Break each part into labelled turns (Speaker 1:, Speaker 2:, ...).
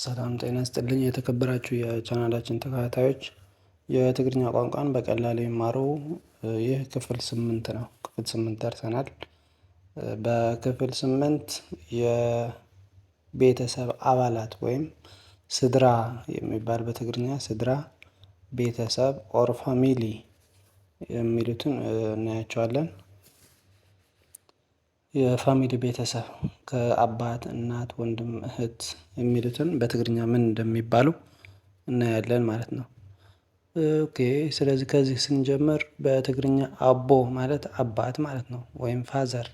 Speaker 1: ሰላም ጤና ይስጥልኝ የተከበራችሁ የቻናላችን ተከታታዮች የትግርኛ ቋንቋን በቀላሉ ይማሩ። ይህ ክፍል 8 ነው። ክፍል 8 ደርሰናል። በክፍል 8 የቤተሰብ አባላት ወይም ስድራ የሚባል በትግርኛ ስድራ፣ ቤተሰብ ኦር ፋሚሊ የሚሉትን እናያቸዋለን። የፋሚሊ ቤተሰብ ከአባት፣ እናት፣ ወንድም፣ እህት የሚሉትን በትግርኛ ምን እንደሚባሉ እናያለን ማለት ነው። ኦኬ ስለዚህ ከዚህ ስንጀምር በትግርኛ አቦ ማለት አባት ማለት ነው፣ ወይም ፋዘር።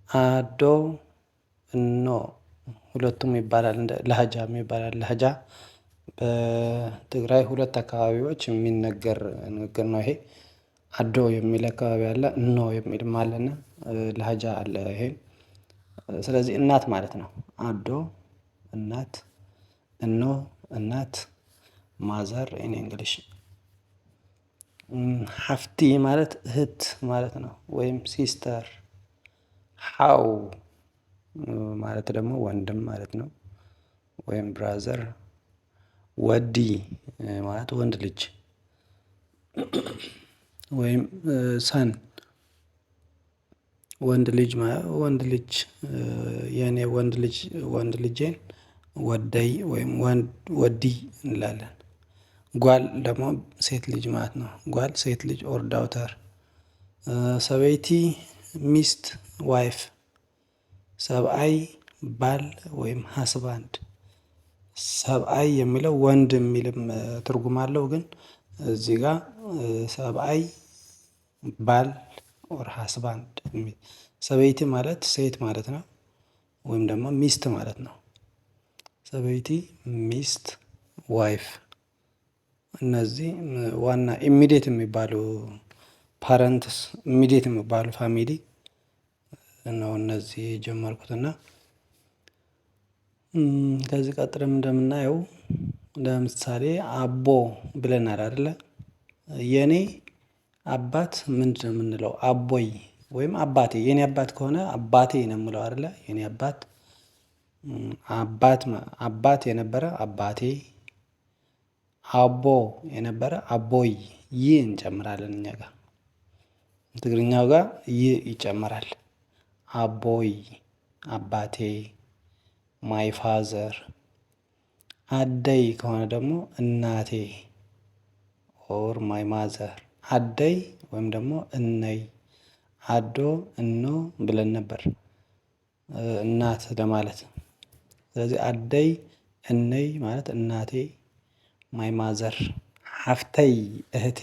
Speaker 1: አዶ፣ እኖ ሁለቱም ይባላል። እንደ ለሀጃም ይባላል። ለሀጃ በትግራይ ሁለት አካባቢዎች የሚነገር ንግግር ነው ይሄ። አዶ የሚል አካባቢ አለ፣ እኖ የሚልም አለና ለሀጃ አለ ይሄ። ስለዚህ እናት ማለት ነው። አዶ እናት፣ እኖ እናት፣ ማዘር ኢን እንግሊሽ። ሀፍቲ ማለት እህት ማለት ነው፣ ወይም ሲስተር። ሀው ማለት ደግሞ ወንድም ማለት ነው፣ ወይም ብራዘር። ወዲ ማለት ወንድ ልጅ ወይም ሰን። ወንድ ልጅ የኔ ወንድ ልጄን ወደይ ወይም ወዲ እንላለን። ጓል ደግሞ ሴት ልጅ ማለት ነው። ጓል ሴት ልጅ ኦር ዳውተር። ሰበይቲ ሚስት ዋይፍ። ሰብአይ ባል ወይም ሀስባንድ። ሰብአይ የሚለው ወንድ የሚልም ትርጉም አለው። ግን እዚህ ጋር ሰብአይ ባል ኦር ሀስባንድ። ሰበይቲ ማለት ሴት ማለት ነው፣ ወይም ደግሞ ሚስት ማለት ነው። ሰበይቲ ሚስት ዋይፍ። እነዚህ ዋና ኢሚዲየት የሚባሉ ፓረንትስ፣ ኢሚዲየት የሚባሉ ፋሚሊ ነው እነዚህ የጀመርኩትና ከዚህ ቀጥለም እንደምናየው ለምሳሌ አቦ ብለናል አይደለ? የኔ አባት ምንድነው የምንለው? አቦይ ወይም አባቴ። የኔ አባት ከሆነ አባቴ ነው የምለው አይደለ? የኔ አባት አባት የነበረ አባቴ፣ አቦ የነበረ አቦይ። ይ እንጨምራለን እኛ ጋር፣ ትግርኛው ጋር ይ ይጨምራል። አቦይ አባቴ፣ ማይ ፋዘር። አደይ ከሆነ ደግሞ እናቴ ኦር ማይ ማዘር። አደይ ወይም ደግሞ እነይ። አዶ እኖ ብለን ነበር እናት ለማለት። ስለዚህ አደይ እነይ ማለት እናቴ፣ ማይ ማዘር። ሀፍተይ እህቴ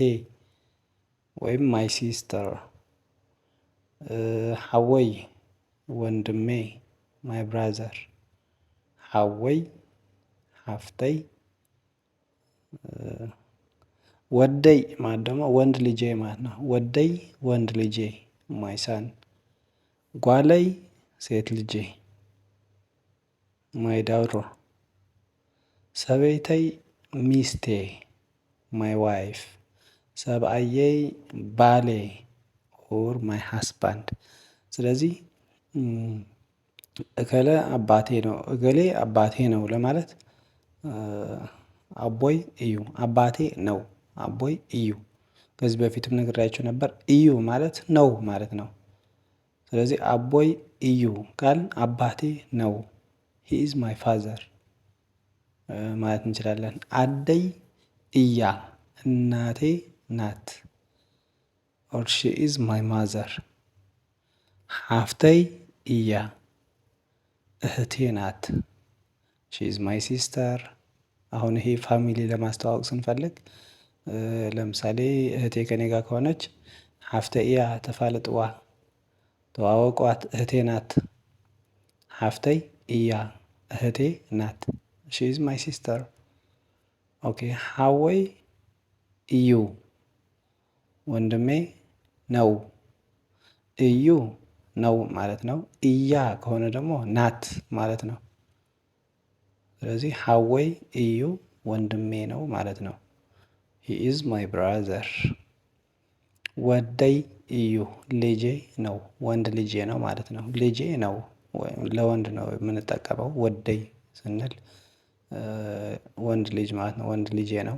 Speaker 1: ወይም ማይ ሲስተር። ሀወይ ወንድሜ፣ ማይ ብራዘር። ሀወይ ሀፍተይ። ወደይ ማለት ደግሞ ወንድ ልጄ ማለት ነው። ወደይ ወንድ ልጄ፣ ማይ ሰን። ጓለይ ሴት ልጄ፣ ማይ ዳውተር። ሰበይተይ ሚስቴ፣ ማይ ዋይፍ። ሰብአየይ ባሌ ኦር ማይ ሃስባንድ። ስለዚህ እከለ አባቴ ነው፣ እገሌ አባቴ ነው ለማለት አቦይ እዩ አባቴ ነው። አቦይ እዩ። ከዚህ በፊትም ነግሬያችሁ ነበር። እዩ ማለት ነው ማለት ነው። ስለዚህ አቦይ እዩ ካል አባቴ ነው፣ ሂ ኢዝ ማይ ፋዘር ማለት እንችላለን። አደይ እያ እናቴ ናት፣ ኦር ሺ ኢዝ ማይ ማዘር። ሀፍተይ እያ እህቴ ናት፣ ሺ ኢዝ ማይ ሲስተር። አሁን ይሄ ፋሚሊ ለማስተዋወቅ ስንፈልግ ለምሳሌ እህቴ ከኔ ጋር ከሆነች ሀፍተ እያ ተፋልጥዋ፣ ተዋወቋት፣ እህቴ ናት። ሀፍተይ እያ እህቴ ናት፣ ሺ ኢዝ ማይ ሲስተር። ኦኬ። ሀወይ እዩ ወንድሜ ነው። እዩ ነው ማለት ነው። እያ ከሆነ ደግሞ ናት ማለት ነው። ስለዚህ ሀወይ እዩ ወንድሜ ነው ማለት ነው። ሂ ኢዝ ማይ ብራዘር። ወደይ እዩ ልጄ ነው፣ ወንድ ልጄ ነው ማለት ነው። ልጄ ነው ለወንድ ነው የምንጠቀመው ወደይ ስንል ወንድ ልጅ ማለት ነው። ወንድ ልጄ ነው።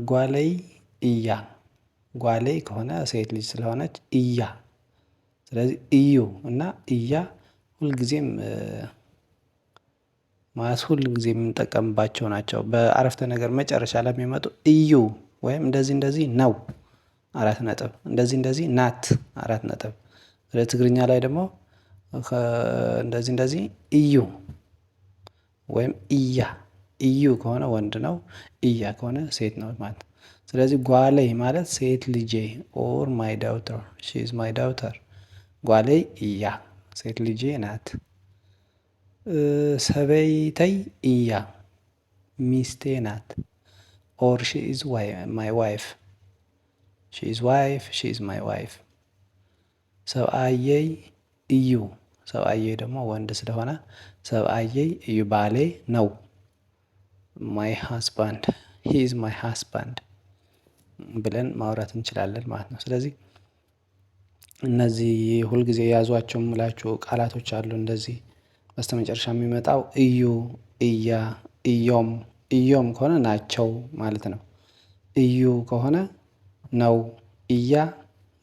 Speaker 1: ጓለይ እያ ጓለይ ከሆነ ሴት ልጅ ስለሆነች እያ። ስለዚህ እዩ እና እያ ሁልጊዜም ማለት ሁል ጊዜ የምንጠቀምባቸው ናቸው። በአረፍተ ነገር መጨረሻ ላይ የሚመጡ እዩ ወይም እንደዚህ እንደዚህ ነው 4 ነጥብ፣ እንደዚህ እንደዚህ ናት 4 ነጥብ። ወደ ትግርኛ ላይ ደግሞ እንደዚህ እንደዚህ እዩ ወይም እያ። እዩ ከሆነ ወንድ ነው፣ እያ ከሆነ ሴት ነው ማለት ነው። ስለዚህ ጓለይ ማለት ሴት ልጄ ኦር ማይ ዳውተር ሺ ኢዝ ማይ ዳውተር። ጓለይ እያ ሴት ልጄ ናት። ሰበይተይ እያ ሚስቴ ናት። ኦር ሺ ኢዝ ማይ ዋይፍ ሺ ኢዝ ዋይፍ ሺ ኢዝ ማይ ዋይፍ። ሰብአየይ እዩ ሰብአየይ ደግሞ ወንድ ስለሆነ ሰብአየይ እዩ ባሌ ነው። ማይ ሃስባንድ ሂ ኢዝ ማይ ሃስባንድ ብለን ማውራት እንችላለን ማለት ነው። ስለዚህ እነዚህ ሁልጊዜ የያዟቸው የምላቸው ቃላቶች አሉ። እንደዚህ በስተመጨረሻ የሚመጣው እዩ፣ እያ፣ እዮም። እዮም ከሆነ ናቸው ማለት ነው። እዩ ከሆነ ነው፣ እያ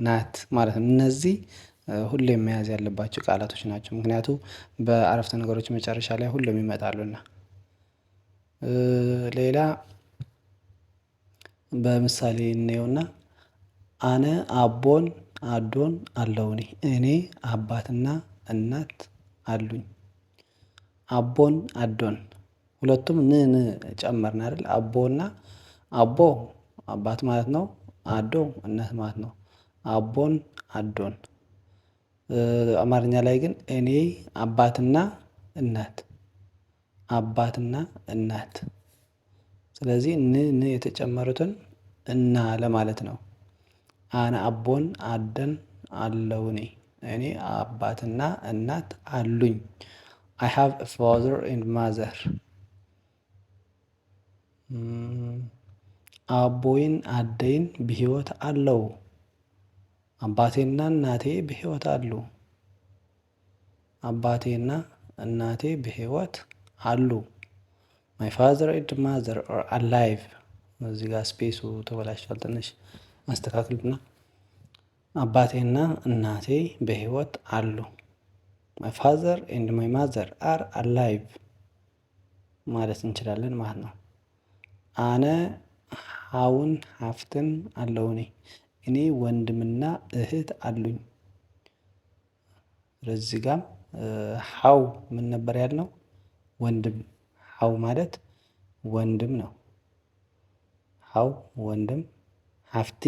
Speaker 1: ናት ማለት ነው። እነዚህ ሁሌም መያዝ ያለባቸው ቃላቶች ናቸው። ምክንያቱም በአረፍተ ነገሮች መጨረሻ ላይ ሁሌም ይመጣሉና። ሌላ በምሳሌ እንየውና አነ አቦን አዶን አለውኒ እኔ አባትና እናት አሉኝ። አቦን አዶን ሁለቱም ን ጨመርን አይደል? አቦና አቦ አባት ማለት ነው። አዶ እናት ማለት ነው። አቦን አዶን። አማርኛ ላይ ግን እኔ አባትና እናት አባትና እናት። ስለዚህ ን የተጨመሩትን እና ለማለት ነው። አነ አቦን አደን አለውኒ እኔ አባትና እናት አሉኝ። አይ ሃቭ አ ፋዘር ኤንድ ማዘር። አቦይን አደይን በህይወት አለው። አባቴና እናቴ በህይወት አሉ። አባቴና እናቴ በህይወት አሉ። ማይ ፋዘር ኤንድ ማዘር አር አላይቭ። እዚህ ጋር ስፔሱ ተበላሽቷል፣ ትንሽ ማስተካከልና አባቴና እናቴ በህይወት አሉ። ማይ ፋዘር ኤንድ ማይ ማዘር አር አላይቭ ማለት እንችላለን ማለት ነው። አነ ሀውን ሀፍትን አለውኒ እኔ ወንድምና እህት አሉኝ። ስለዚህ ጋም ሀው ምን ነበር ያልነው? ወንድም። ሀው ማለት ወንድም ነው። ሀው ወንድም፣ ሀፍቲ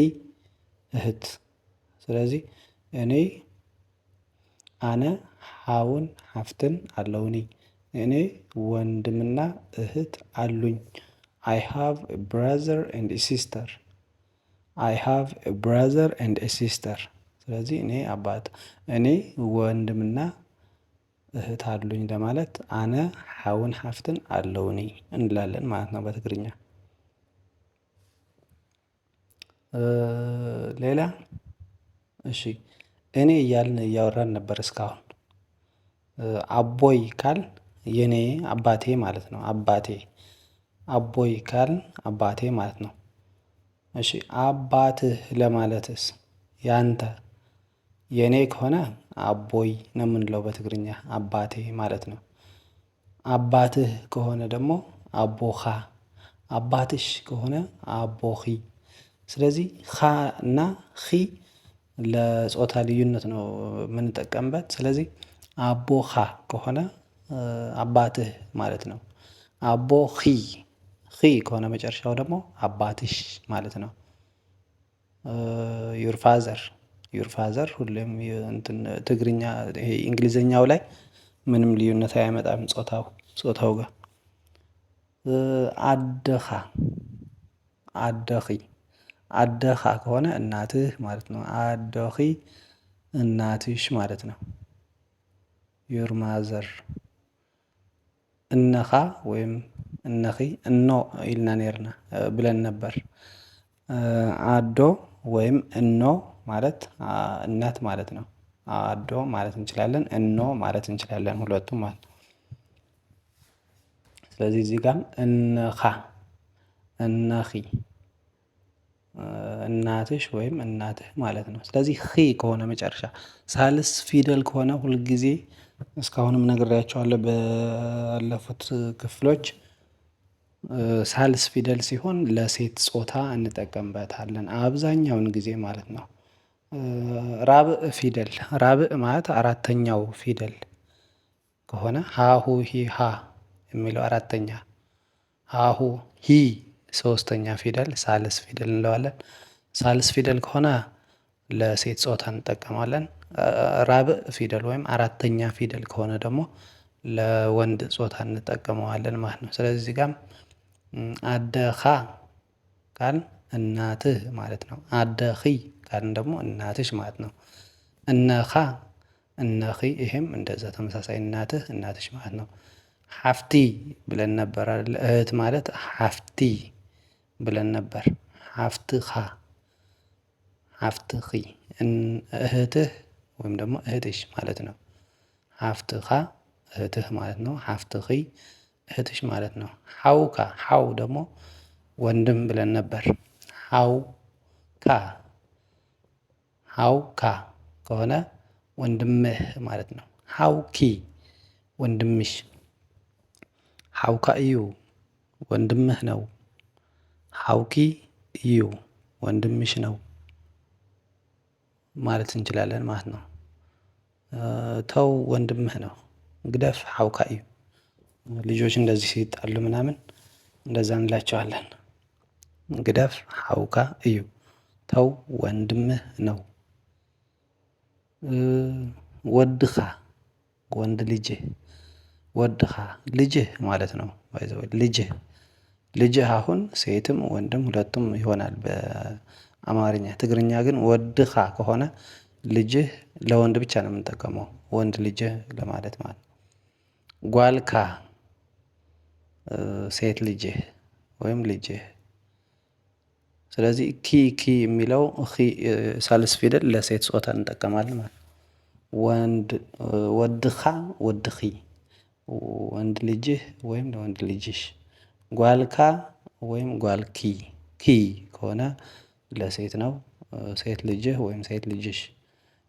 Speaker 1: እህት። ስለዚህ እኔ አነ ሀውን ሀፍትን አለውኒ እኔ ወንድምና እህት አሉኝ። አይ ሃቭ ኤ ብራዘር ኤንድ ኤ ሲስተር። አይ ሃቭ ኤ ብራዘር ኤንድ ኤ ሲስተር። ስለዚህ እኔ ወንድምና እህት አሉኝ ለማለት አነ ሀውን ሀፍትን አለውኒ እንላለን ማለት ነው በትግርኛ። ሌላ እሺ፣ እኔ እያልን እያወራን ነበር እስካሁን። አቦይ ካል የኔ አባቴ ማለት ነው። አባቴ አቦይ ካል አባቴ ማለት ነው። እሺ፣ አባትህ ለማለትስ ያንተ የኔ ከሆነ አቦይ ነው የምንለው በትግርኛ አባቴ ማለት ነው። አባትህ ከሆነ ደግሞ አቦኻ፣ አባትሽ ከሆነ አቦኺ። ስለዚህ ኻ እና ኺ ለጾታ ልዩነት ነው የምንጠቀምበት። ስለዚህ አቦኻ ከሆነ አባትህ ማለት ነው። አቦኺ ከሆነ መጨረሻው ደግሞ አባትሽ ማለት ነው። ዩር ፋዘር ሁሌም ትግርኛ ይሄ እንግሊዘኛው ላይ ምንም ልዩነት አያመጣም ጾታው ጋር። አደኻ አደኺ አደኻ ከሆነ እናትህ ማለት ነው። አደኺ እናትሽ ማለት ነው። ዩር ማዘር። እነኻ ወይም እነኺ እኖ ኢልና ኔርና ብለን ነበር። አዶ ወይም እኖ ማለት እናት ማለት ነው። አዶ ማለት እንችላለን፣ እኖ ማለት እንችላለን፣ ሁለቱም ማለት ነው። ስለዚህ እዚህ ጋም እንኻ እነኺ እናትሽ ወይም እናትህ ማለት ነው። ስለዚህ ኺ ከሆነ መጨረሻ ሳልስ ፊደል ከሆነ ሁልጊዜ እስካሁንም ነግሬያቸዋለሁ ባለፉት ክፍሎች ሳልስ ፊደል ሲሆን ለሴት ጾታ እንጠቀምበታለን አብዛኛውን ጊዜ ማለት ነው። ራብዕ ፊደል ራብዕ ማለት አራተኛው ፊደል ከሆነ ሃሁ ሂ ሃ የሚለው አራተኛ ሃሁ ሂ ሶስተኛ ፊደል ሳልስ ፊደል እንለዋለን። ሳልስ ፊደል ከሆነ ለሴት ጾታ እንጠቀማለን። ራብዕ ፊደል ወይም አራተኛ ፊደል ከሆነ ደግሞ ለወንድ ጾታ እንጠቀመዋለን ማለት ነው። ስለዚህ እዚህ ጋርም አደኻ ካልን እናትህ ማለት ነው። አደኺ ካልን ደግሞ እናትሽ ማለት ነው። እነኻ እነኺ ይሄም እንደዛ ተመሳሳይ እናትህ እናትሽ ማለት ነው። ሓፍቲ ብለን ነበር አይደል? እህት ማለት ሓፍቲ ብለን ነበር። ሓፍትኻ ሓፍትኺ እህትህ ወይም ደግሞ እህትሽ ማለት ነው። ሓፍትኻ እህትህ ማለት ነው። ሓፍትኺ እህትሽ ማለት ነው። ሓውካ ሓው ደግሞ ወንድም ብለን ነበር። ሓውካ ሓውካ ከሆነ ወንድምህ ማለት ነው። ሓውኪ ወንድምሽ ሓውካ እዩ ወንድምህ ነው። ሓውኪ እዩ ወንድምሽ ነው ማለት እንችላለን ማለት ነው። ተው ወንድምህ ነው። ግደፍ ሓውካ እዩ ልጆች እንደዚህ ሲጣሉ ምናምን እንደዛ እንላቸዋለን። ግደፍ ሓውካ እዩ ተው ወንድምህ ነው። ወድኻ ወንድ ልጅህ ወድኻ ልጅህ ማለት ነው። ባይ ዘ ዌይ ልጅህ ልጅህ አሁን ሴትም ወንድም ሁለቱም ይሆናል በአማርኛ። ትግርኛ ግን ወድኻ ከሆነ ልጅህ ለወንድ ብቻ ነው የምንጠቀመው ወንድ ልጅህ ለማለት ማለት ነው። ጓልካ ሴት ልጅህ ወይም ልጅህ። ስለዚህ ኪ የሚለው ሳልስ ፊደል ለሴት ጾታ እንጠቀማለን ማለት ነው። ወድኻ ወድኺ ወንድ ልጅህ ወይም ለወንድ ልጅሽ። ጓልካ ወይም ጓልኪ ኪ ከሆነ ለሴት ነው። ሴት ልጅህ ወይም ሴት ልጅሽ።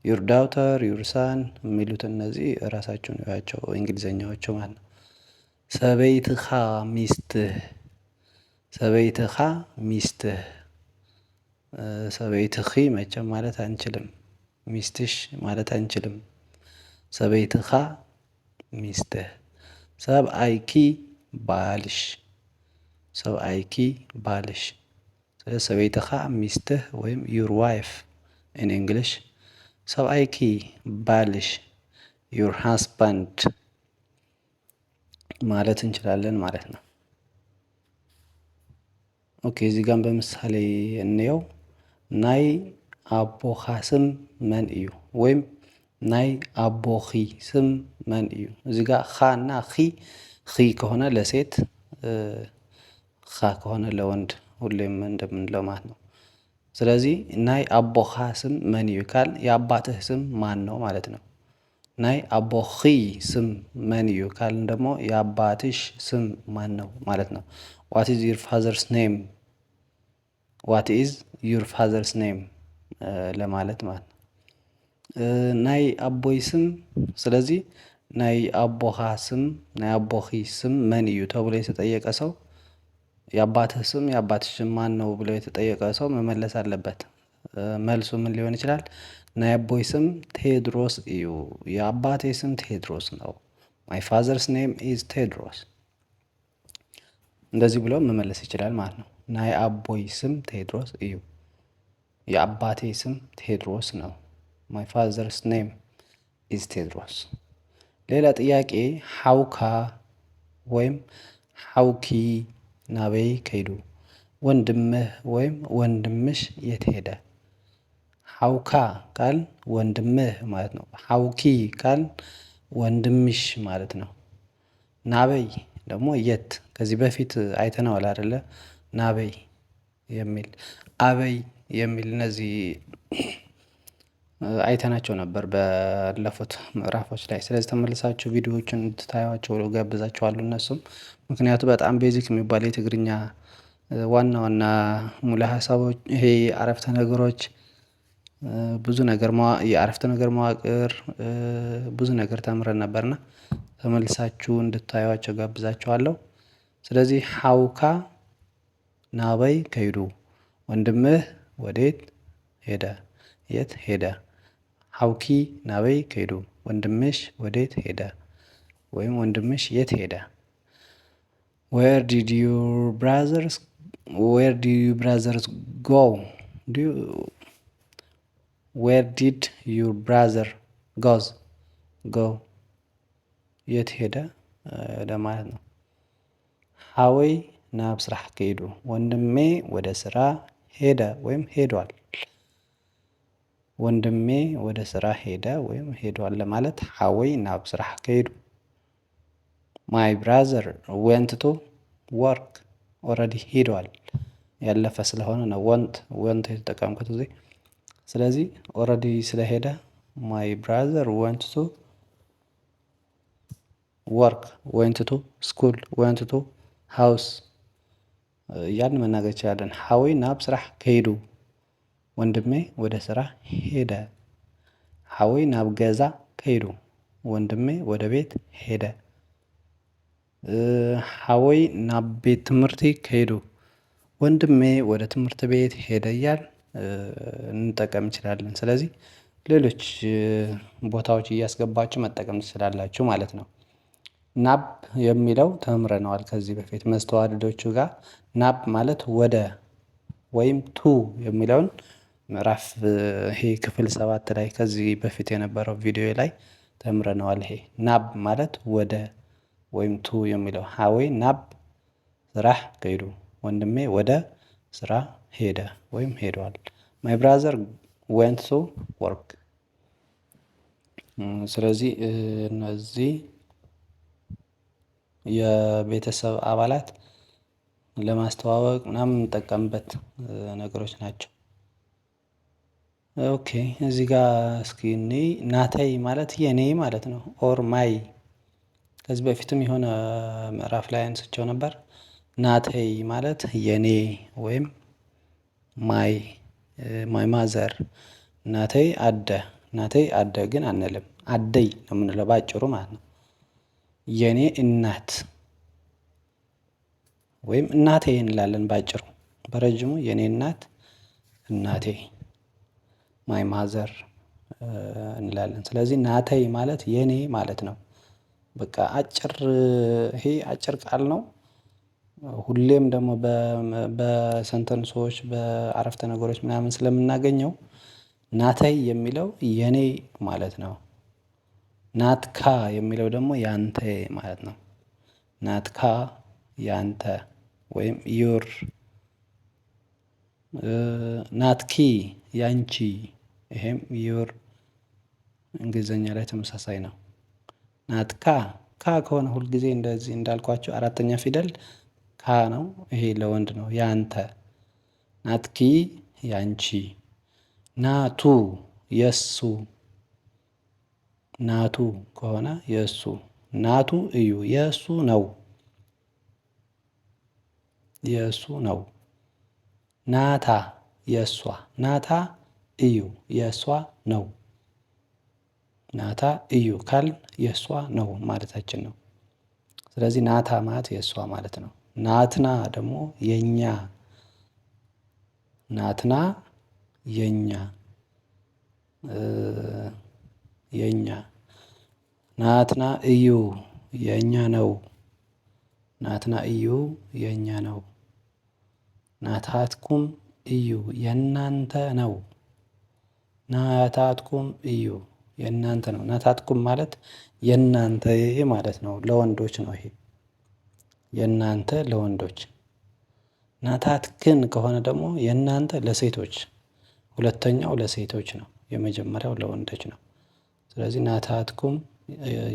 Speaker 1: ዩር ዳውተር ዩር ሳን የሚሉት እነዚህ ራሳቸውን ያቸው እንግሊዘኛዎቹ ማለት ነው። ሰበይትኻ ሚስትህ ሰበይትኻ ሚስትህ ሰበይትኺ መቼም ማለት አንችልም። ሚስትሽ ማለት አንችልም። ሰበይትኻ ሚስትህ። ሰብኣይኪ ባልሽ ሰብኣይኪ ባልሽ። ስለዚህ ሰበይትኻ ሚስትህ ወይም ዩር ዋይፍ ኢን እንግሊሽ። ሰብኣይኪ ባልሽ ዩር ሃስባንድ ማለት እንችላለን ማለት ነው። ኦኬ እዚህ ጋር በምሳሌ እንየው። ናይ አቦኻ ስም መን እዩ? ወይም ናይ አቦኺ ስም መን እዩ? እዚህ ጋር ኻ እና ኺ ከሆነ ለሴት ኻ ከሆነ ለወንድ ሁሌም እንደምንለው ማለት ነው። ስለዚህ ናይ አቦኻ ስም መን እዩ ካልን የአባትህ ስም ማን ነው ማለት ነው። ናይ አቦኺ ስም መን እዩ ካልን ደግሞ የአባትሽ ስም ማን ነው ማለት ነው። ዋት ኢዝ ዩር ፋዘርስ ኔም ዋት ኢዝ ዩር ፋዘርስ ኔም ለማለት ማለት ነው። ናይ አቦይ ስም ስለዚህ ናይ አቦኻ ስም ናይ አቦኺ ስም መን እዩ ተብሎ የተጠየቀ ሰው የአባትህ ስም የአባትሽ ስም ማን ነው ብሎ የተጠየቀ ሰው መመለስ አለበት። መልሱ ምን ሊሆን ይችላል? ናይ አቦይ ስም ቴድሮስ እዩ የአባቴ ስም ቴድሮስ ነው። ማይ ፋዘርስ ኔም ኢዝ ቴድሮስ። እንደዚህ ብሎ መመለስ ይችላል ማለት ነው። ናይ አቦይ ስም ቴድሮስ እዩ የአባቴ ስም ቴድሮስ ነው። ማይ ፋዘርስ ኔም ኢዝ ቴድሮስ። ሌላ ጥያቄ ሓውካ ወይም ሓውኪ ናበይ ከይዱ? ወንድምህ ወይም ወንድምሽ የት ሄደ? ሓውካ ካል ወንድምህ ማለት ነው። ሓውኪ ካል ወንድምሽ ማለት ነው። ናበይ ደግሞ የት ከዚህ በፊት አይተነዋል አይደለ? ናበይ የሚል አበይ የሚል እነዚህ አይተናቸው ነበር ባለፉት ምዕራፎች ላይ። ስለዚህ ተመልሳችሁ ቪዲዮዎችን እንድታዩዋቸው እጋብዛችኋለሁ እነሱም ምክንያቱ በጣም ቤዚክ የሚባል የትግርኛ ዋና ዋና ሙሉ ሀሳቦች ይሄ አረፍተ ነገሮች ብዙ ነገር የአረፍተ ነገር መዋቅር ብዙ ነገር ተምረን ነበርና ተመልሳችሁ እንድታዩዋቸው ጋብዛችኋለሁ። ስለዚህ ሀውካ ናበይ ከይዱ ወንድምህ ወዴት ሄደ? የት ሄደ? ሀውኪ ናበይ ከይዱ ወንድምሽ ወዴት ሄደ? ወይም ወንድምሽ የት ሄደ? ዌር ዲድ ዩር ብራዘርስ ጎ? ዌር ዲድ ዩር ብራዘር ጎ የት ሄደ ለማለት ነው። ሀወይ ናብ ስራሕ ከይዱ ወንድሜ ወደ ስራ ሄደ ወይም ሄዷል። ወንድሜ ወደ ስራ ሄደ ወይም ሄዷል ለማለት ሀወይ ናብ ስራሕ ከይዱ። ማይ ብራዘር ወንት ቱ ወርክ ኦልሬዲ ሄዷል ያለፈ ስለሆነ ነው ወንት የተጠቀምኩት እዚህ። ስለዚህ ኦልሬዲ ስለሄደ ማይ ብራዘር ወንት ቱ ወርክ ወንት ቱ ስኩል ወንት ቱ ሃውስ እያልን መናገር እንችላለን። ሀወይ ናብ ስራሕ ከይዱ ወንድሜ ወደ ስራ ሄደ። ሀወይ ናብ ገዛ ከይዱ ወንድሜ ወደ ቤት ሄደ። ሀወይ ናብ ቤት ትምህርቲ ከይዱ ወንድሜ ወደ ትምህርት ቤት ሄደ እያልን እንጠቀም እንችላለን። ስለዚህ ሌሎች ቦታዎች እያስገባችሁ መጠቀም ትችላላችሁ ማለት ነው። ናብ የሚለው ተምረነዋል ከዚህ በፊት መስተዋድዶቹ ጋር ናብ ማለት ወደ ወይም ቱ የሚለውን ምዕራፍ ይሄ ክፍል 7 ላይ ከዚህ በፊት የነበረው ቪዲዮ ላይ ተምረነዋል። ይሄ ናብ ማለት ወደ ወይም ቱ የሚለው ሀወይ ናብ ስራሕ ከይዱ ወንድሜ ወደ ስራ ሄደ ወይም ሄዷል። ማይ ብራዘር ዌንት ቱ ወርክ። ስለዚህ እነዚህ የቤተሰብ አባላት ለማስተዋወቅ ምናምን የምንጠቀምበት ነገሮች ናቸው። ኦኬ እዚህ ጋር እስኪ እኔ ናተይ ማለት የኔ ማለት ነው። ኦር ማይ ከዚህ በፊትም የሆነ ምዕራፍ ላይ አንስቼው ነበር። ናተይ ማለት የኔ ወይም ማይ ማዘር። ናተይ አደ ግን አንልም አደይ ነው የምንለው በአጭሩ ማለት ነው። የኔ እናት ወይም እናቴ እንላለን በአጭሩ። በረጅሙ የኔ እናት እናቴ ማይ ማዘር እንላለን። ስለዚህ ናተይ ማለት የኔ ማለት ነው። በቃ አጭር ይሄ አጭር ቃል ነው። ሁሌም ደግሞ በሰንተንሶች በአረፍተ ነገሮች ምናምን ስለምናገኘው ናተይ የሚለው የኔ ማለት ነው። ናትካ የሚለው ደግሞ ያንተ ማለት ነው። ናትካ ያንተ ወይም ዩር። ናትኪ ያንቺ ይሄም ዩር እንግሊዘኛ ላይ ተመሳሳይ ነው። ናትካ ካ ከሆነ ሁልጊዜ እንደዚህ እንዳልኳቸው አራተኛ ፊደል ካ ነው። ይሄ ለወንድ ነው ያንተ። ናትኪ ያንቺ። ናቱ የሱ። ናቱ ከሆነ የሱ። ናቱ እዩ የሱ ነው። የሱ ነው። ናታ የሷ። ናታ እዩ የሷ ነው። ናታ እዩ ካልን የሷ ነው ማለታችን ነው። ስለዚህ ናታ ማለት የሷ ማለት ነው። ናትና ደግሞ የኛ። ናትና የኛ የኛ። ናትና እዩ የኛ ነው። ናትና እዩ የኛ ነው። ናታትኩም እዩ የእናንተ ነው። ናታትኩም እዩ የእናንተ ነው። ናታትኩም ማለት የእናንተ ማለት ነው። ለወንዶች ነው ይሄ የእናንተ ለወንዶች። ናታትክን ከሆነ ደግሞ የእናንተ ለሴቶች። ሁለተኛው ለሴቶች ነው። የመጀመሪያው ለወንዶች ነው። ስለዚህ ናታትኩም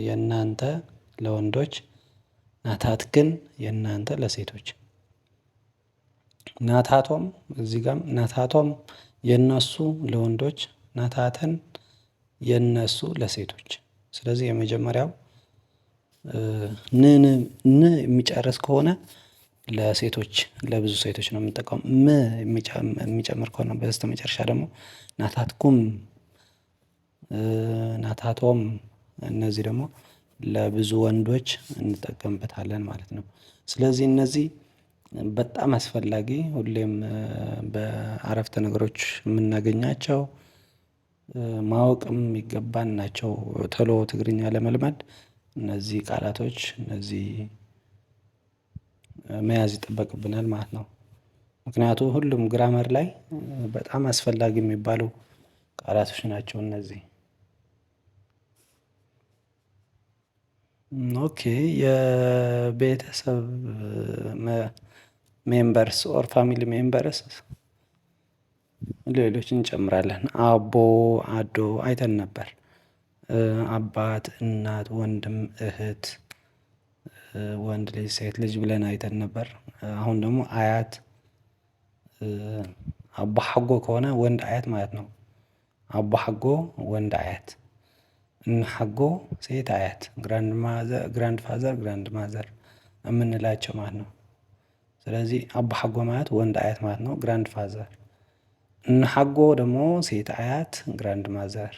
Speaker 1: የእናንተ ለወንዶች። ናታትክን የእናንተ ለሴቶች። ናታቶም እዚህ ጋርም ናታቶም የነሱ ለወንዶች። ናታተን የነሱ ለሴቶች። ስለዚህ የመጀመሪያው ን የሚጨርስ ከሆነ ለሴቶች ለብዙ ሴቶች ነው የምንጠቀመው። የሚጨምር ከሆነ በስተመጨረሻ ደግሞ ናታትኩም፣ ናታቶም እነዚህ ደግሞ ለብዙ ወንዶች እንጠቀምበታለን ማለት ነው። ስለዚህ እነዚህ በጣም አስፈላጊ ሁሌም በአረፍተ ነገሮች የምናገኛቸው ማወቅም የሚገባን ናቸው። ቶሎ ትግርኛ ለመልመድ እነዚህ ቃላቶች እነዚህ መያዝ ይጠበቅብናል ማለት ነው። ምክንያቱም ሁሉም ግራመር ላይ በጣም አስፈላጊ የሚባሉ ቃላቶች ናቸው እነዚህ። ኦኬ የቤተሰብ ሜምበርስ ኦር ፋሚሊ ሜምበርስ ሌሎች እንጨምራለን። አቦ አዶ አይተን ነበር። አባት እናት ወንድም እህት ወንድ ልጅ ሴት ልጅ ብለን አይተን ነበር። አሁን ደግሞ አያት አባ ሐጎ ከሆነ ወንድ አያት ማለት ነው። አባ ሐጎ ወንድ አያት፣ ሐጎ ሴት አያት፣ ግራንድ ፋዘር ግራንድ ማዘር የምንላቸው ማለት ነው። ስለዚህ አባ ሐጎ ማለት ወንድ አያት ማለት ነው፣ ግራንድ ፋዘር። ሐጎ ደግሞ ሴት አያት ግራንድ ማዘር።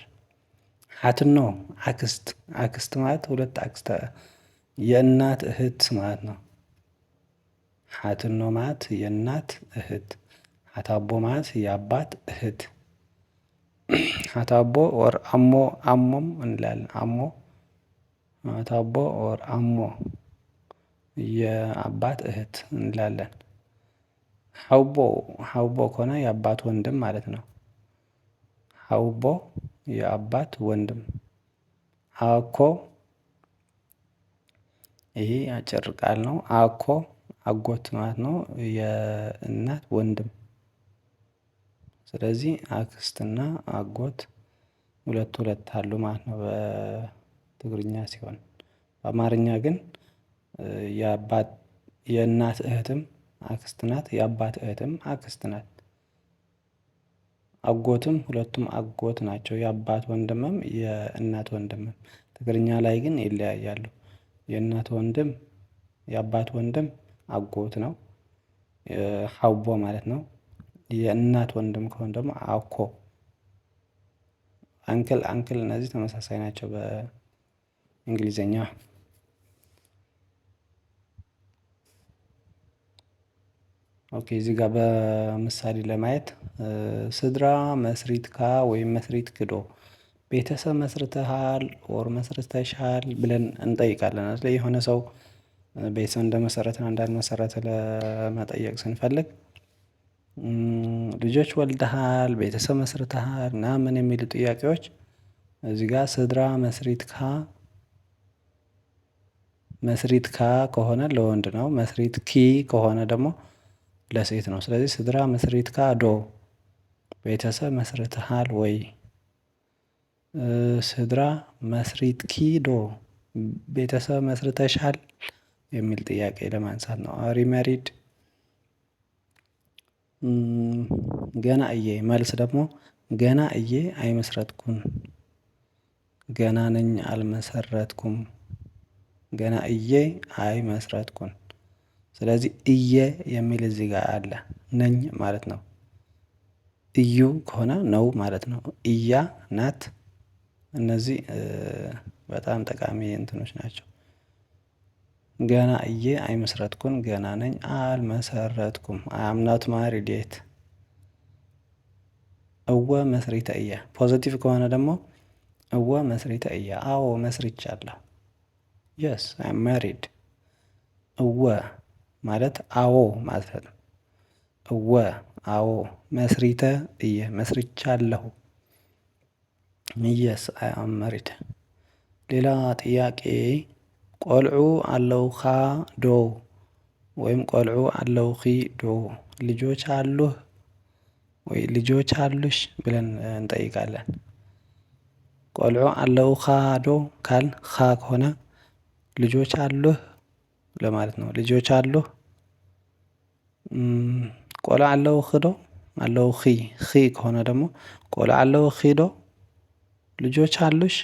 Speaker 1: ሐትኖ አክስት፣ አክስት ማለት ሁለት አክስት የእናት እህት ማለት ነው። ሐትኖ ማለት የእናት እህት፣ ሐታቦ ማለት የአባት እህት። ሐታቦ ኦር አሞ፣ አሞም እንላለን። አሞ ሐታቦ ኦር አሞ የአባት እህት እንላለን። ሐውቦ፣ ሐውቦ ከሆነ የአባት ወንድም ማለት ነው። ሐውቦ የአባት ወንድም። አኮ ይሄ አጭር ቃል ነው። አኮ አጎት ማለት ነው፣ የእናት ወንድም። ስለዚህ አክስትና አጎት ሁለት ሁለት አሉ ማለት ነው በትግርኛ ሲሆን፣ በአማርኛ ግን የአባት የእናት እህትም አክስት ናት፣ የአባት እህትም አክስት ናት። አጎትም ሁለቱም አጎት ናቸው፣ የአባት ወንድምም የእናት ወንድምም። ትግርኛ ላይ ግን ይለያያሉ። የእናት ወንድም የአባት ወንድም አጎት ነው፣ ሐውቦ ማለት ነው። የእናት ወንድም ከሆነ ደግሞ አኮ፣ አንክል አንክል እነዚህ ተመሳሳይ ናቸው በእንግሊዘኛ። ኦኬ እዚህ ጋር በምሳሌ ለማየት ስድራ መስሪትካ ወይም መስሪት ክዶ፣ ቤተሰብ መስርተሃል ኦር መስርተሻል ብለን እንጠይቃለን አይደል? የሆነ ሰው ቤተሰብ እንደመሰረተ እንዳልመሰረተ ለመጠየቅ ስንፈልግ ልጆች ወልደሃል፣ ቤተሰብ መስርተሃል ምናምን የሚሉ ጥያቄዎች እዚህ ጋር ስድራ መስሪትካ፣ መስሪትካ ከሆነ ለወንድ ነው፣ መስሪትኪ ከሆነ ደግሞ ለሴት ነው። ስለዚህ ስድራ መስሪትካ ዶ፣ ቤተሰብ መስርተሃል ወይ? ስድራ መስሪትኪ ዶ፣ ቤተሰብ መስርተሻል የሚል ጥያቄ ለማንሳት ነው። አሪ ማሪድ። ገና እዬ መልስ ደግሞ ገና እዬ አይመስረትኩን፣ ገና ነኝ አልመሰረትኩም፣ ገና እዬ አይመስረትኩን። ስለዚህ እየ የሚል እዚህ ጋር አለ፣ ነኝ ማለት ነው። እዩ ከሆነ ነው ማለት ነው። እያ ናት። እነዚህ በጣም ጠቃሚ እንትኖች ናቸው። ገና እየ አይመስረትኩን፣ ገና ነኝ አልመሰረትኩም። አም ናት ማሪድ የት። እወ መስሪተ እየ፣ ፖዘቲቭ ከሆነ ደግሞ እወ መስሪተ እየ፣ አዎ መስርቻለሁ። የስ አይ አም ማሪድ። እወ ማለት አዎ ማለት ነው። እወ አዎ፣ መስሪተ እየ መስርቻለሁ። የስ አይ አም ማሪድ። ሌላ ጥያቄ ቆልዑ አለውካ ዶ ወይም ቆልዑ አለውኪ ዶ፣ ልጆች አሉህ ወይ ልጆች አሉሽ ብለን እንጠይቃለን። ቆልዑ አለውካ ዶ ካል ካ ከሆነ ልጆች አሉህ ለማለት ነው። ልጆች አሉህ። ቆልዑ አለውክ ዶ፣ አለውኪ ኪ ከሆነ ደግሞ ቆልዑ አለውኪ ዶ ልጆች አሉሽ?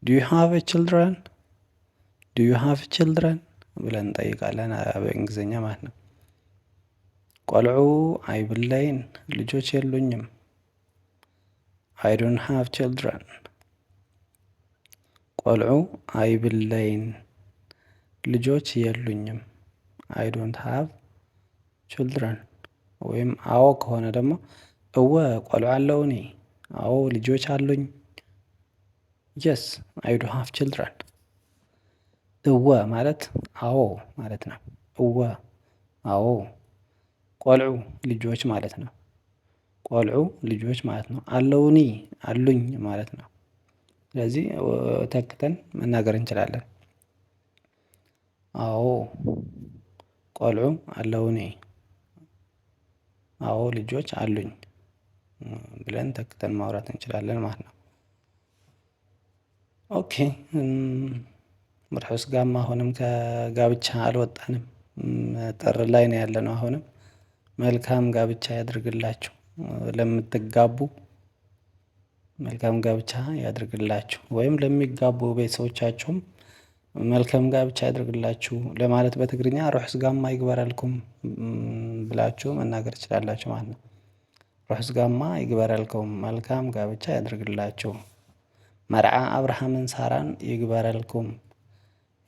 Speaker 1: ዱ ዩ ሃቭ ችልድረን? ዱ ዩ ሃቭ ችልድረን ብለን እንጠይቃለን በእንግሊዝኛ ማለት ነው። ቆልዑ አይብለይን፣ ልጆች የሉኝም። አይ ዶንት ሃቭ ችልድረን። ቆልዑ አይብለይን፣ ልጆች የሉኝም። አይ ዶንት ሃቭ ችልድረን። ወይም አዎ ከሆነ ደግሞ እወ ቆልዑ አለውኒ፣ አዎ ልጆች አሉኝ። የስ አይ ዱ ሃቭ ችልድረን። እወ ማለት አዎ ማለት ነው። እወ አዎ። ቆልዑ ልጆች ማለት ነው። ቆልዑ ልጆች ማለት ነው። አለውኒ አሉኝ ማለት ነው። ስለዚህ ተክተን መናገር እንችላለን። አዎ ቆልዑ አለውኒ፣ አዎ ልጆች አሉኝ ብለን ተክተን ማውራት እንችላለን ማለት ነው። ኦኬ ርሑስ ጋማ አሁንም ከጋብቻ አልወጣንም። ጥር ላይ ነው ያለነው። አሁንም መልካም ጋብቻ ያድርግላችሁ ለምትጋቡ፣ መልካም ጋብቻ ያድርግላችሁ። ወይም ለሚጋቡ ቤተሰቦቻችሁም መልካም ጋብቻ ያድርግላችሁ ለማለት በትግርኛ ርሑስ ጋማ ይግበረልኩም ብላችሁ መናገር ትችላላችሁ ማለት ነው። ርሑስ ጋማ ይግበረልኩም፣ መልካም ጋብቻ ያድርግላችሁ። መርዓ አብርሃምን ሳራን ይግበረልኩም፣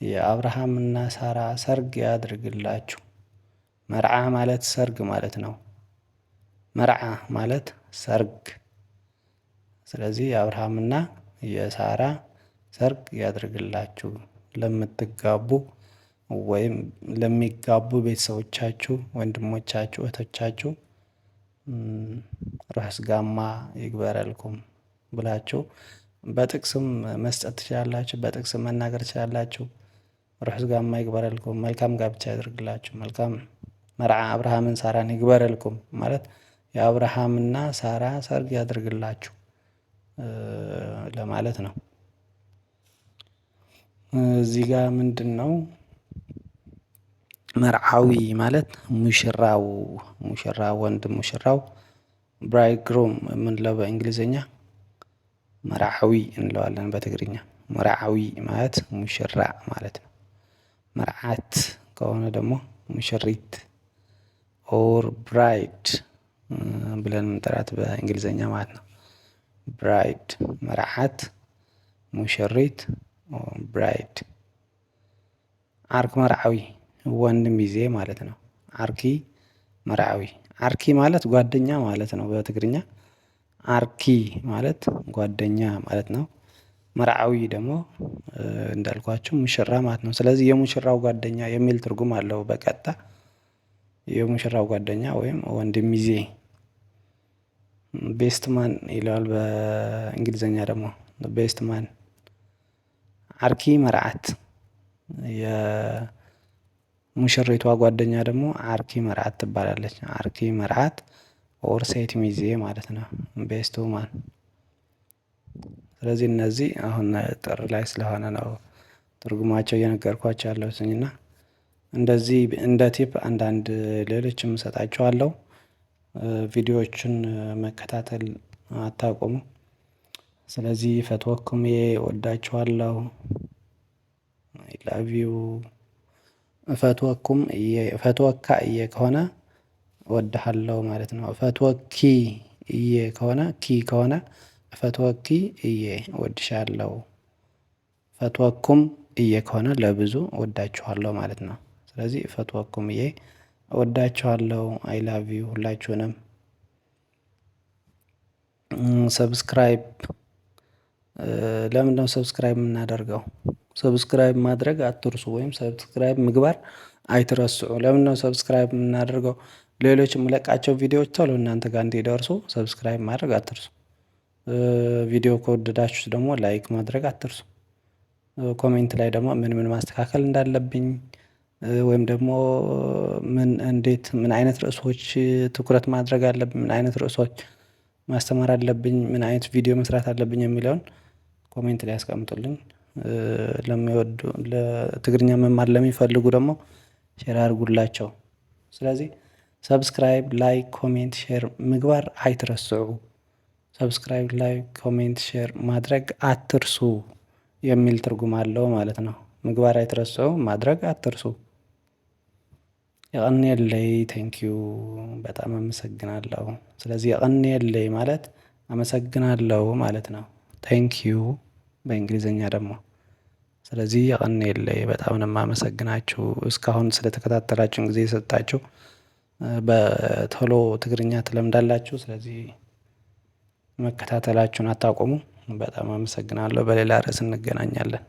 Speaker 1: የአብርሃምና ሳራ ሰርግ ያድርግላችሁ። መርዓ ማለት ሰርግ ማለት ነው። መርዓ ማለት ሰርግ። ስለዚህ የአብርሃምና የሳራ ሰርግ ያድርግላችሁ ለምትጋቡ ወይም ለሚጋቡ ቤተሰቦቻችሁ፣ ወንድሞቻችሁ፣ እህቶቻችሁ ርሑስ ጋማ ይግበረልኩም ብላችሁ በጥቅስም መስጠት ትችላላችሁ። በጥቅስም መናገር ትችላላችሁ። ርሑስ ጋማ ይግበረልኩም፣ መልካም ጋብቻ ያድርግላችሁ። መልካም መርዓ አብርሃምን ሳራን ይግበረልኩም ማለት የአብርሃምና ሳራ ሰርግ ያድርግላችሁ ለማለት ነው። እዚህ ጋር ምንድን ነው መርዓዊ ማለት ሙሽራው፣ ሙሽራ ወንድ ሙሽራው ብራይድ ግሩም የምንለው በእንግሊዝኛ መርዓዊ እንለዋለን በትግርኛ። መርዓዊ ማለት ሙሽራ ማለት ነው። መርዓት ከሆነ ደግሞ ሙሽሪት ኦር ብራይድ ብለን ምንጠራት በእንግሊዝኛ ማለት ነው። ብራይድ መርዓት፣ ሙሽሪት ብራይድ። ዓርኪ መርዓዊ ወንድ ሚዜ ማለት ነው። ዓርኪ መርዓዊ። ዓርኪ ማለት ጓደኛ ማለት ነው በትግርኛ። ዓርኪ ማለት ጓደኛ ማለት ነው። መርዓዊ ደግሞ እንዳልኳችሁ ሙሽራ ማለት ነው። ስለዚህ የሙሽራው ጓደኛ የሚል ትርጉም አለው በቀጥታ። የሙሽራው ጓደኛ ወይም ወንድ ሚዜ ቤስት ማን ይለዋል በእንግሊዝኛ ደግሞ ቤስት ማን። ዓርኪ መርዓት የሙሽሪቷ ጓደኛ ደግሞ ዓርኪ መርዓት ትባላለች። ዓርኪ መርዓት ኦር ሴት ሚዜ ማለት ነው። ቤስት ማን። ስለዚህ እነዚህ አሁን ጥር ላይ ስለሆነ ነው ትርጉማቸው እየነገርኳቸው ያለሁትና እንደዚህ እንደ ቲፕ አንዳንድ ሌሎችም እሰጣችኋለሁ። ቪዲዮዎችን መከታተል አታቆሙ። ስለዚህ ፈትወኩም እወዳችኋለሁ። አይ ላቭ ዩ። ፈትወኩም ፈትወካ ከሆነ እወድሃለሁ ማለት ነው። ፈትወኪ ከሆነ ኪ ከሆነ ፈትወኪ እወድሻለሁ። ፈትወኩም ከሆነ ለብዙ እወዳችኋለሁ ማለት ነው። ስለዚህ ፈትወኩም እወዳችኋለሁ። አይ ላቭ ዩ ሁላችሁንም። ሰብስክራይብ ለምንድነው ሰብስክራይብ የምናደርገው? ሰብስክራይብ ማድረግ አትርሱ፣ ወይም ሰብስክራይብ ምግባር አይትረስዑ። ለምንድነው ሰብስክራይብ የምናደርገው? ሌሎች የምለቃቸው ቪዲዮዎች ቶሎ እናንተ ጋር እንዲደርሱ ሰብስክራይብ ማድረግ አትርሱ። ቪዲዮ ከወደዳችሁት ደግሞ ላይክ ማድረግ አትርሱ። ኮሜንት ላይ ደግሞ ምን ማስተካከል እንዳለብኝ ወይም ደግሞ እንዴት ምን አይነት ርዕሶች ትኩረት ማድረግ አለብኝ፣ ምን አይነት ርዕሶች ማስተማር አለብኝ፣ ምን አይነት ቪዲዮ መስራት አለብኝ የሚለውን ኮሜንት ላይ ያስቀምጡልኝ። ለሚወዱ ለትግርኛ መማር ለሚፈልጉ ደግሞ ሼር አድርጉላቸው። ስለዚህ ሰብስክራይብ፣ ላይክ፣ ኮሜንት፣ ሼር ምግባር አይትረስዑ። ሰብስክራይብ፣ ላይክ፣ ኮሜንት፣ ሼር ማድረግ አትርሱ የሚል ትርጉም አለው ማለት ነው። ምግባር አይትረሱ ማድረግ አትርሱ። የቀኔለይ ቴንኪው በጣም አመሰግናለሁ። ስለዚህ የቀኔለይ ማለት አመሰግናለሁ ማለት ነው። ቴንኪዩ በእንግሊዘኛ ደግሞ። ስለዚህ የቀኔለይ በጣም ነው የማመሰግናችሁ እስካሁን ስለተከታተላችሁን ጊዜ የሰጣችሁ። በቶሎ ትግርኛ ትለምዳላችሁ። ስለዚህ መከታተላችሁን አታቁሙ። በጣም አመሰግናለሁ። በሌላ ርዕስ እንገናኛለን።